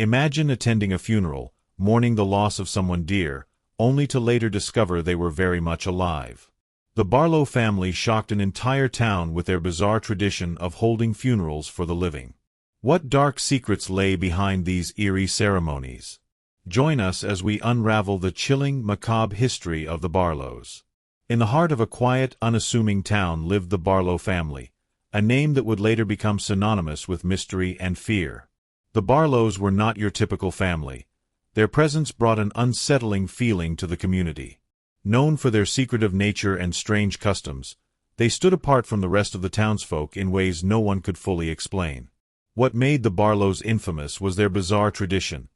Imagine attending a funeral, mourning the loss of someone dear, only to later discover they were very much alive. The Barlow family shocked an entire town with their bizarre tradition of holding funerals for the living. What dark secrets lay behind these eerie ceremonies? Join us as we unravel the chilling, macabre history of the Barlows. In the heart of a quiet, unassuming town lived the Barlow family, a name that would later become synonymous with mystery and fear. The Barlows were not your typical family. Their presence brought an unsettling feeling to the community. Known for their secretive nature and strange customs, they stood apart from the rest of the townsfolk in ways no one could fully explain. What made the Barlows infamous was their bizarre tradition.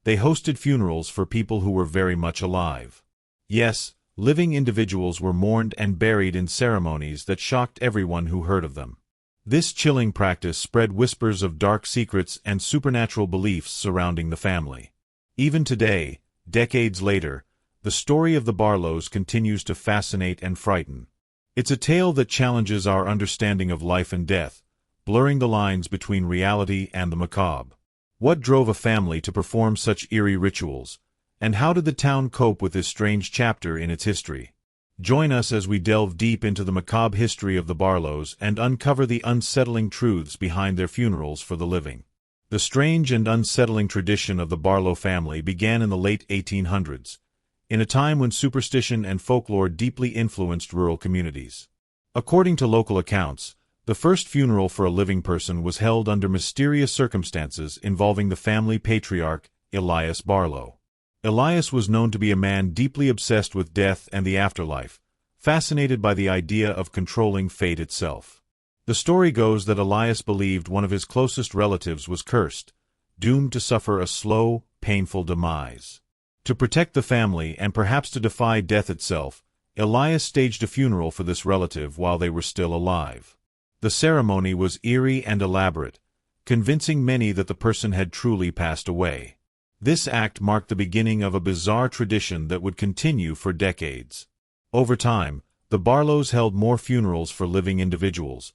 They hosted funerals for people who were very much alive. Yes, living individuals were mourned and buried in ceremonies that shocked everyone who heard of them. This chilling practice spread whispers of dark secrets and supernatural beliefs surrounding the family. Even today, decades later, the story of the Barlows continues to fascinate and frighten. It's a tale that challenges our understanding of life and death, blurring the lines between reality and the macabre. What drove a family to perform such eerie rituals, and how did the town cope with this strange chapter in its history? Join us as we delve deep into the macabre history of the Barlows and uncover the unsettling truths behind their funerals for the living. The strange and unsettling tradition of the Barlow family began in the late 1800s, in a time when superstition and folklore deeply influenced rural communities. According to local accounts, the first funeral for a living person was held under mysterious circumstances involving the family patriarch, Elias Barlow. Elias was known to be a man deeply obsessed with death and the afterlife, fascinated by the idea of controlling fate itself. The story goes that Elias believed one of his closest relatives was cursed, doomed to suffer a slow, painful demise. To protect the family and perhaps to defy death itself, Elias staged a funeral for this relative while they were still alive. The ceremony was eerie and elaborate, convincing many that the person had truly passed away. This act marked the beginning of a bizarre tradition that would continue for decades. Over time, the Barlows held more funerals for living individuals,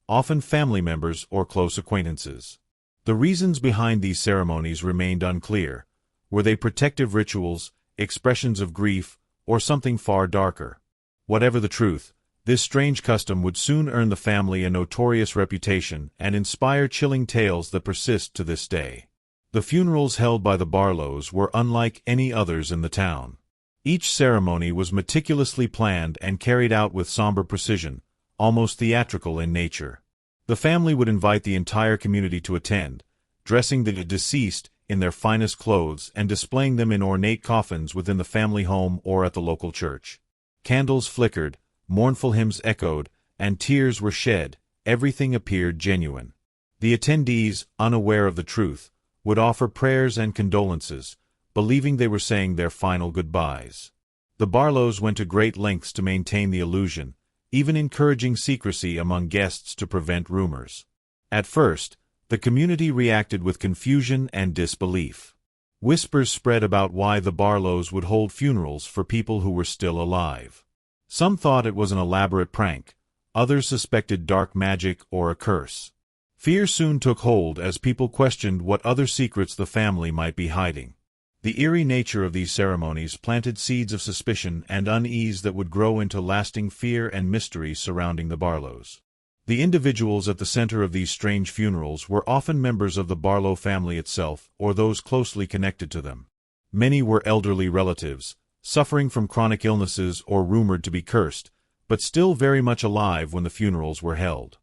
often family members or close acquaintances. The reasons behind these ceremonies remained unclear. Were they protective rituals, expressions of grief, or something far darker? Whatever the truth, this strange custom would soon earn the family a notorious reputation and inspire chilling tales that persist to this day. The funerals held by the Barlows were unlike any others in the town. Each ceremony was meticulously planned and carried out with somber precision, almost theatrical in nature. The family would invite the entire community to attend, dressing the deceased in their finest clothes and displaying them in ornate coffins within the family home or at the local church. Candles flickered, mournful hymns echoed, and tears were shed. Everything appeared genuine. The attendees, unaware of the truth, would offer prayers and condolences, believing they were saying their final goodbyes. The Barlows went to great lengths to maintain the illusion, even encouraging secrecy among guests to prevent rumors. At first, the community reacted with confusion and disbelief. Whispers spread about why the Barlows would hold funerals for people who were still alive. Some thought it was an elaborate prank, others suspected dark magic or a curse. Fear soon took hold as people questioned what other secrets the family might be hiding. The eerie nature of these ceremonies planted seeds of suspicion and unease that would grow into lasting fear and mystery surrounding the Barlows. The individuals at the center of these strange funerals were often members of the Barlow family itself or those closely connected to them. Many were elderly relatives, suffering from chronic illnesses or rumored to be cursed, but still very much alive when the funerals were held.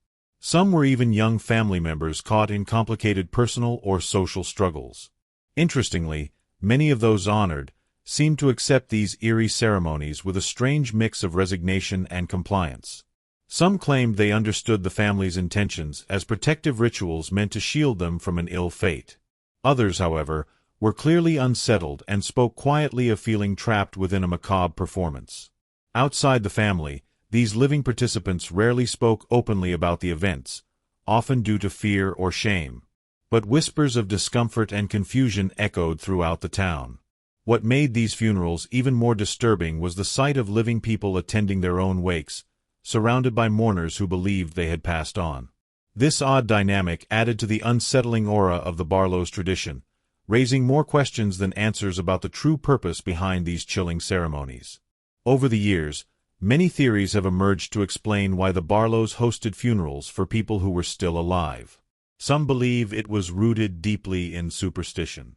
Some were even young family members caught in complicated personal or social struggles. Interestingly, many of those honored seemed to accept these eerie ceremonies with a strange mix of resignation and compliance. Some claimed they understood the family's intentions as protective rituals meant to shield them from an ill fate. Others, however, were clearly unsettled and spoke quietly of feeling trapped within a macabre performance. Outside the family, these living participants rarely spoke openly about the events, often due to fear or shame. But whispers of discomfort and confusion echoed throughout the town. What made these funerals even more disturbing was the sight of living people attending their own wakes, surrounded by mourners who believed they had passed on. This odd dynamic added to the unsettling aura of the Barlows tradition, raising more questions than answers about the true purpose behind these chilling ceremonies. Over the years, many theories have emerged to explain why the Barlows hosted funerals for people who were still alive. Some believe it was rooted deeply in superstition.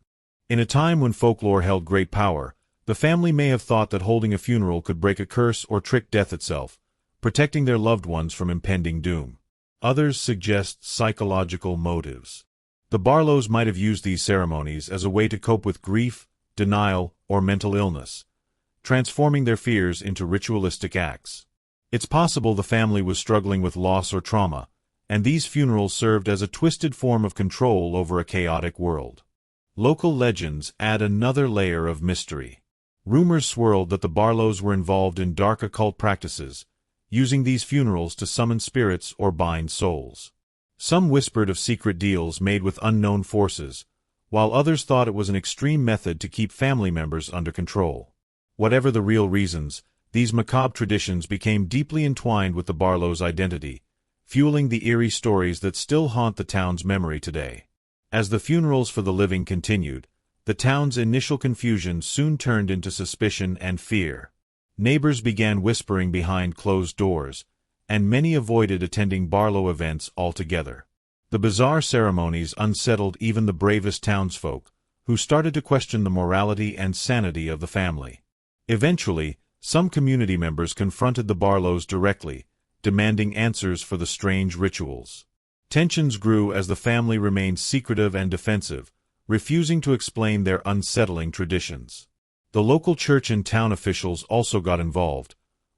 In a time when folklore held great power, the family may have thought that holding a funeral could break a curse or trick death itself, protecting their loved ones from impending doom. Others suggest psychological motives. The Barlows might have used these ceremonies as a way to cope with grief, denial, or mental illness, transforming their fears into ritualistic acts. It's possible the family was struggling with loss or trauma, and these funerals served as a twisted form of control over a chaotic world. Local legends add another layer of mystery. Rumors swirled that the Barlows were involved in dark occult practices, using these funerals to summon spirits or bind souls. Some whispered of secret deals made with unknown forces, while others thought it was an extreme method to keep family members under control. Whatever the real reasons, these macabre traditions became deeply entwined with the Barlows' identity, fueling the eerie stories that still haunt the town's memory today. As the funerals for the living continued, the town's initial confusion soon turned into suspicion and fear. Neighbors began whispering behind closed doors, and many avoided attending Barlow events altogether. The bizarre ceremonies unsettled even the bravest townsfolk, who started to question the morality and sanity of the family. Eventually, some community members confronted the Barlows directly, demanding answers for the strange rituals. Tensions grew as the family remained secretive and defensive, refusing to explain their unsettling traditions. The local church and town officials also got involved,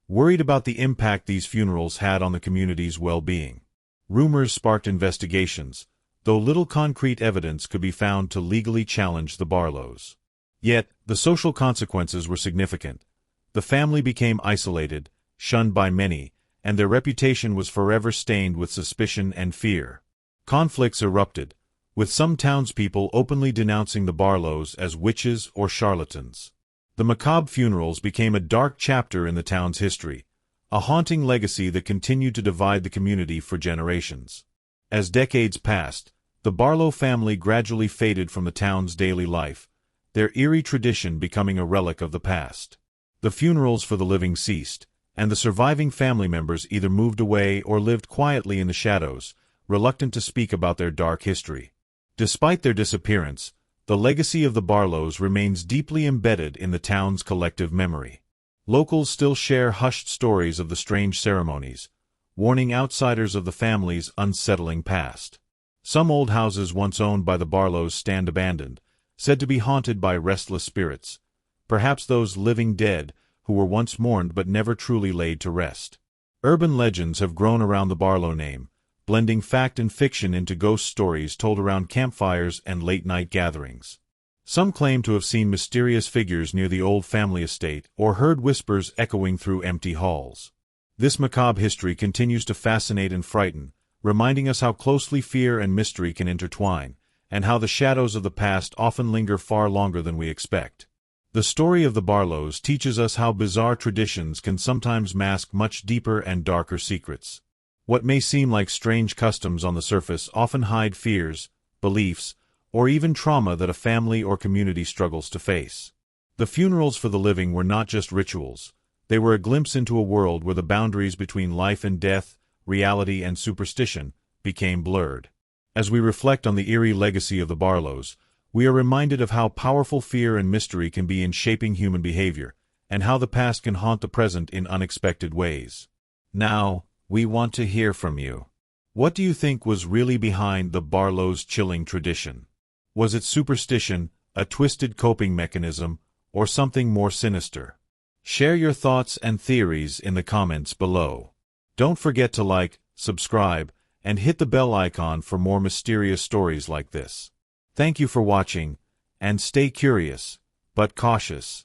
worried about the impact these funerals had on the community's well-being. Rumors sparked investigations, though little concrete evidence could be found to legally challenge the Barlows. Yet, the social consequences were significant. The family became isolated, shunned by many, and their reputation was forever stained with suspicion and fear. Conflicts erupted, with some townspeople openly denouncing the Barlows as witches or charlatans. The macabre funerals became a dark chapter in the town's history, a haunting legacy that continued to divide the community for generations. As decades passed, the Barlow family gradually faded from the town's daily life, their eerie tradition becoming a relic of the past. The funerals for the living ceased, and the surviving family members either moved away or lived quietly in the shadows, reluctant to speak about their dark history. Despite their disappearance, the legacy of the Barlows remains deeply embedded in the town's collective memory. Locals still share hushed stories of the strange ceremonies, warning outsiders of the family's unsettling past. Some old houses once owned by the Barlows stand abandoned, said to be haunted by restless spirits, perhaps those living dead who were once mourned but never truly laid to rest. Urban legends have grown around the Barlow name, blending fact and fiction into ghost stories told around campfires and late-night gatherings. Some claim to have seen mysterious figures near the old family estate or heard whispers echoing through empty halls. This macabre history continues to fascinate and frighten, reminding us how closely fear and mystery can intertwine, and how the shadows of the past often linger far longer than we expect. The story of the Barlows teaches us how bizarre traditions can sometimes mask much deeper and darker secrets. What may seem like strange customs on the surface often hide fears, beliefs, or even trauma that a family or community struggles to face. The funerals for the living were not just rituals. They were a glimpse into a world where the boundaries between life and death, reality and superstition, became blurred. As we reflect on the eerie legacy of the Barlows, we are reminded of how powerful fear and mystery can be in shaping human behavior, and how the past can haunt the present in unexpected ways. Now, we want to hear from you. What do you think was really behind the Barlows' chilling tradition? Was it superstition, a twisted coping mechanism, or something more sinister? Share your thoughts and theories in the comments below. Don't forget to like, subscribe, and hit the bell icon for more mysterious stories like this. Thank you for watching, and stay curious, but cautious.